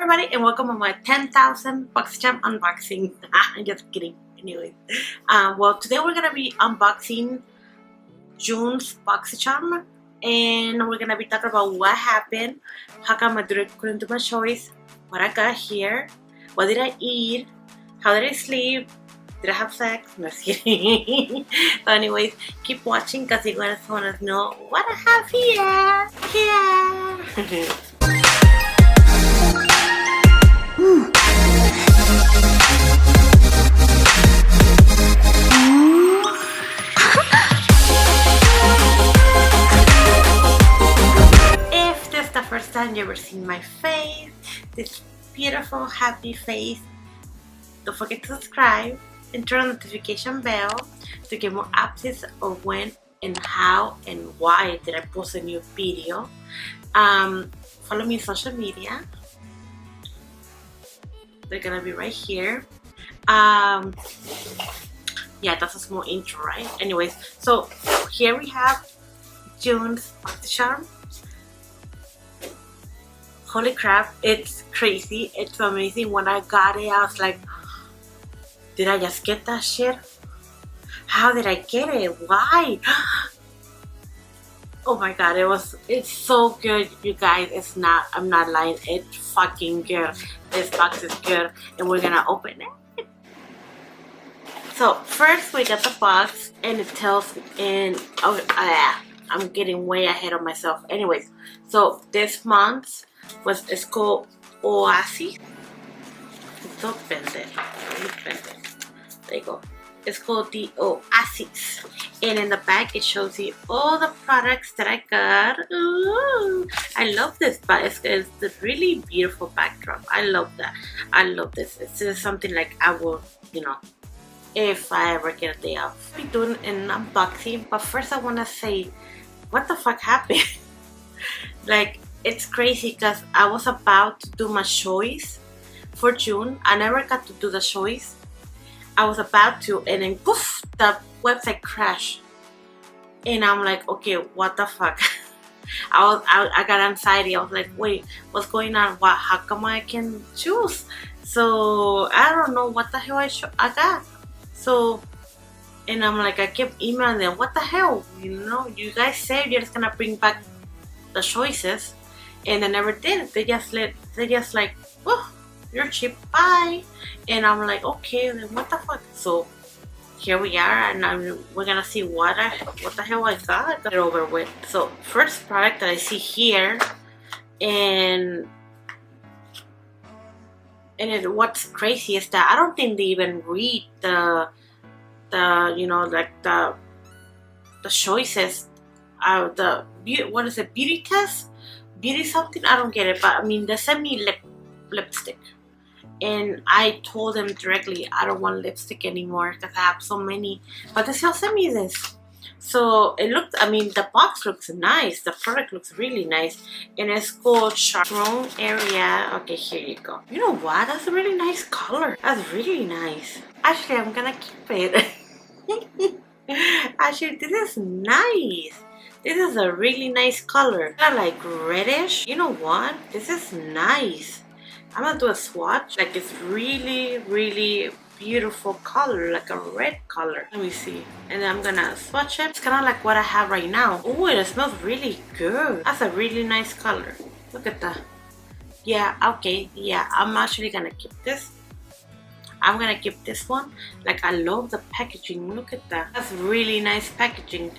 everybody, and welcome to my 10,000 Boxycharm unboxing. I'm just kidding. Anyway, well, today we're gonna be unboxing June's Boxycharm, and we're gonna be talking about what happened, how come I couldn't do my choice, what I got here, what did I eat, how did I sleep, did I have sex? No, just kidding. So anyways, keep watching because you guys want to know what I have here. If this is the first time you ever seen my face, this beautiful happy face, don't forget to subscribe and turn on the notification bell to get more updates of when and how and why did I post a new video. Follow me on social media. They're gonna be right here. Yeah, that's a small intro, right? Anyways, so here we have June's Boxycharm. Holy crap, it's crazy, it's amazing. When I got it, I was like, did I just get that shit? How did I get it? Why? Oh my god, it's so good, you guys. I'm not lying, it's fucking good. This box is good, and we're gonna open it. So first we got the box, and it tells I'm getting way ahead of myself. Anyways, so this month it's called Oasis. Don't bend it. There you go. It's called the Oasis, and in the back it shows you all the products that I got. Ooh, I love this, but it's a really beautiful backdrop. I love that. I love this. It's just something like I will, if I ever get a day off. I'll be doing an unboxing, but first I want to say, what the fuck happened? Like, it's crazy because I was about to do my choice for June. I never got to do the choice. I was about to, and then poof, the website crashed, and I'm like, okay, what the fuck? I got anxiety. I was like, wait, what's going on? How come I can choose? So I don't know what the hell I got. So, and I'm like, I kept emailing them, what the hell? You guys said you're just gonna bring back the choices, and they never did. They just like, oh, you're cheap, bye. And I'm like, okay, then what the fuck? So here we are, and we're gonna see what the hell I got. Get it over with. So first product that I see here, and what's crazy is that I don't think they even read the choices. What is it? Beauty test? Beauty something? I don't get it. But I mean, they sent me lipstick. And I told them directly I don't want lipstick anymore because I have so many, but they still sent me this. So it looked, the box looks nice, the product looks really nice, and it's called Charm Area. Okay, here you go. You know what, that's a really nice color. That's really nice. Actually, I'm gonna keep it. Actually, this is nice. This is a really nice color. Kind of like reddish. You know what, this is nice. I'm gonna do a swatch. Like, it's really, really beautiful color, like a red color. Let me see. And then I'm gonna swatch it. It's kind of like what I have right now. Oh, it smells really good. That's a really nice color. Look at that. Yeah, okay. Yeah, I'm actually gonna keep this. I'm gonna keep this one. Like, I love the packaging. Look at that. That's really nice packaging.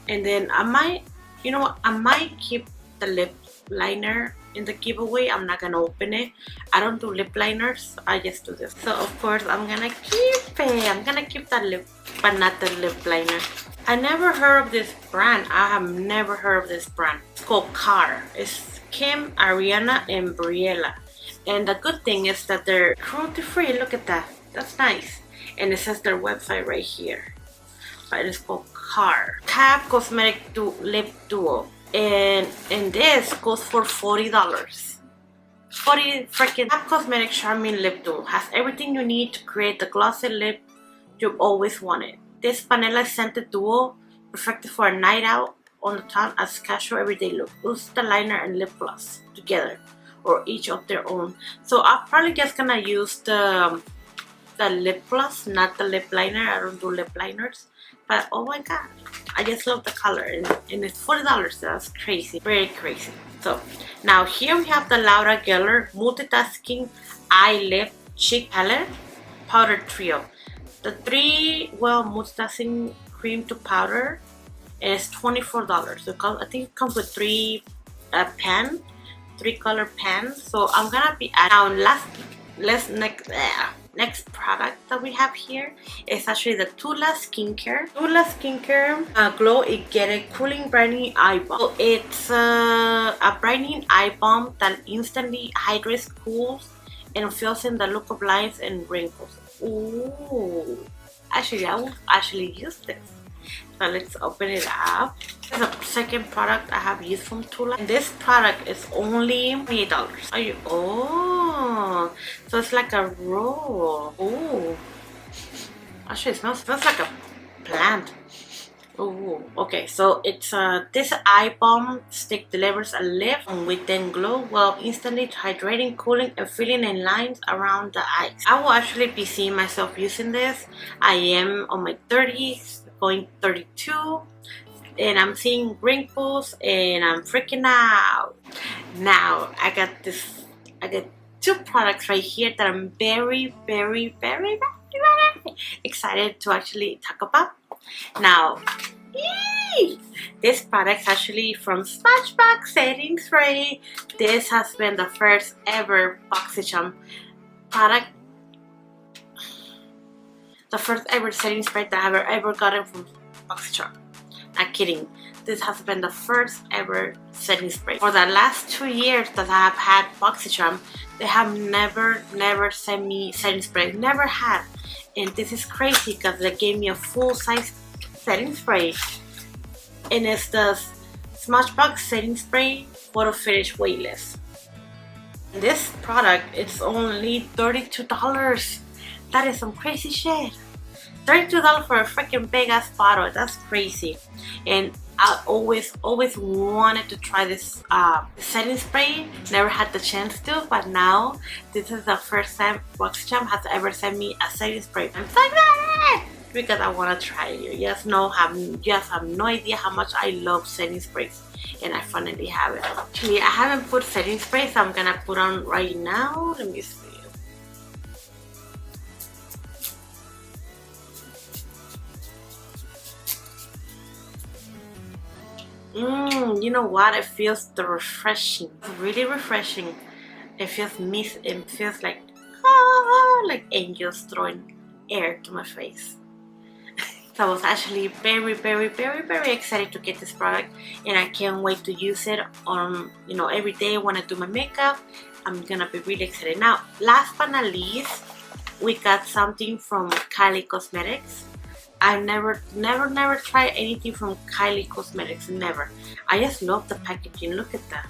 And then I might, you know what? I might keep the lip liner in the giveaway. I'm not gonna open it. I don't do lip liners, I just do this. So of course I'm gonna keep it. I'm gonna keep that lip, but not the lip liner. I never heard of this brand. I have never heard of this brand. It's called Car. It's Kim, Ariana, and Briella. And the good thing is that they're cruelty free. Look at that. That's nice. And it says their website right here. But it's called Car. Kylie Cosmetics Lip Duo. And this goes for $40. 40 freaking. Kylie Cosmetics Charming Lip Duo has everything you need to create the glossy lip you've always wanted. This vanilla scented duo, perfected for a night out on the town as casual everyday look. Use the liner and lip gloss together or each of their own. So I'm probably just gonna use the lip gloss, not the lip liner. I don't do lip liners, but oh my god, I just love the color, and it's $40. So that's crazy, very crazy. So now here we have the Laura Geller Multitasking Eye Lip Cheek Palette Powder Trio. The 3 well multitasking cream to powder is $24. So I think it comes with 3 color pans. So I'm gonna be adding now. Next product that we have here is actually the Tula Skincare Glow It Get It Cooling Brightening Eye Balm. So it's a brightening eye balm that instantly hydrates, cools, and fills in the look of lines and wrinkles. Ooh, actually I will actually use this. So let's open it up. This is the second product I have used from Tula. And this product is only $28. Are you? Oh, so it's like a roll. Oh, actually it smells like a plant. Oh, okay. So it's this eye balm stick delivers a lift and within glow while instantly hydrating, cooling, and filling in lines around the eyes. I will actually be seeing myself using this. I am on my 30s, going 32, and I'm seeing wrinkles, and I'm freaking out. Now I got 2 products right here that I'm very excited to actually talk about. Now, yay! This product is actually from Smashbox Setting Spray. This has been the first ever Boxycharm product. The first ever setting spray that I've ever gotten from Boxycharm. Not kidding. This has been the first ever setting spray. For the last 2 years that I have had Boxycharm, they have never sent me setting spray. Never had. And this is crazy because they gave me a full size setting spray. And it's the Smashbox Setting Spray Photo Finish Weightless. This product, it's only $32. That is some crazy shit. $32 for a freaking big ass bottle. That's crazy. And I always wanted to try this setting spray. Never had the chance to, but now this is the first time Boxycharm has ever sent me a setting spray. I'm so excited because I want to try it. You just have no idea how much I love setting sprays, and I finally have it. Actually, I haven't put setting spray, so I'm gonna put on right now. Let me see. You know what? It feels refreshing. It's really refreshing. It feels like angels throwing air to my face. So I was actually very excited to get this product, and I can't wait to use it on every day when I do my makeup. I'm gonna be really excited. Now, last but not least, we got something from Kylie Cosmetics. I've never tried anything from Kylie Cosmetics, never. I just love the packaging. Look at that.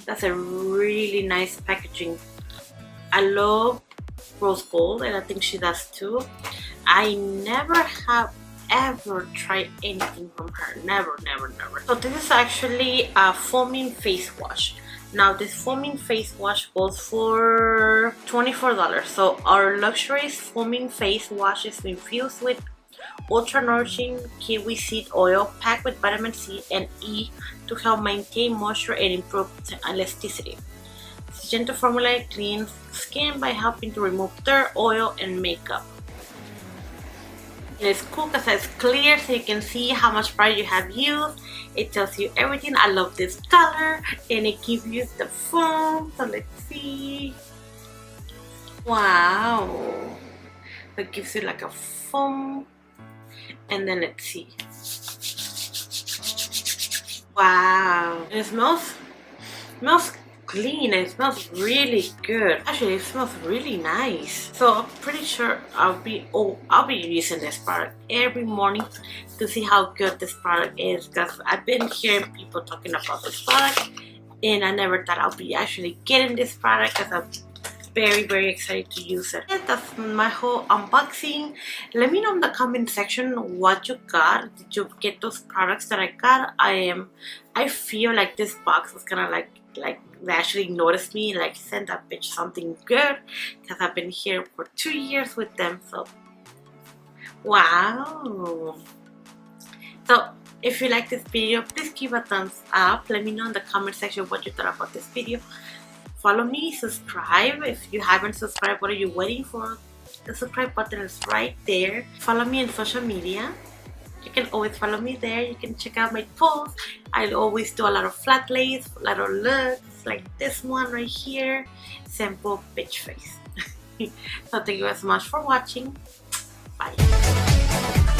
That's a really nice packaging. I love rose gold, and I think she does too. I never have ever tried anything from her. Never. So this is actually a foaming face wash. Now this foaming face wash goes for $24. So our luxurious foaming face wash is infused with ultra nourishing kiwi seed oil packed with vitamin C and E to help maintain moisture and improve elasticity. This gentle formula cleans skin by helping to remove dirt, oil, and makeup. And it's cool because it's clear, so you can see how much product you have used. It tells you everything. I love this color, and it gives you the foam. So let's see. Wow, it gives you like a foam. And then let's see. Wow, it smells clean. It smells really good. Actually, it smells really nice. So I'm pretty sure I'll be using this product every morning to see how good this product is, because I've been hearing people talking about this product, and I never thought I'll be actually getting this product, because I'm very excited to use it. That's my whole unboxing. Let me know in the comment section what you got. Did you get those products that I got? I feel like this box was gonna like they actually noticed me, like, send that bitch something good, because I've been here for 2 years with them. So wow. So if you like this video, please give a thumbs up. Let me know in the comment section what you thought about this video. Follow me, subscribe. If you haven't subscribed, what are you waiting for? The subscribe button is right there. Follow me on social media. You can always follow me there. You can check out my posts. I always do a lot of flat lays, a lot of looks, like this one right here. Simple bitch face. So thank you guys so much for watching. Bye.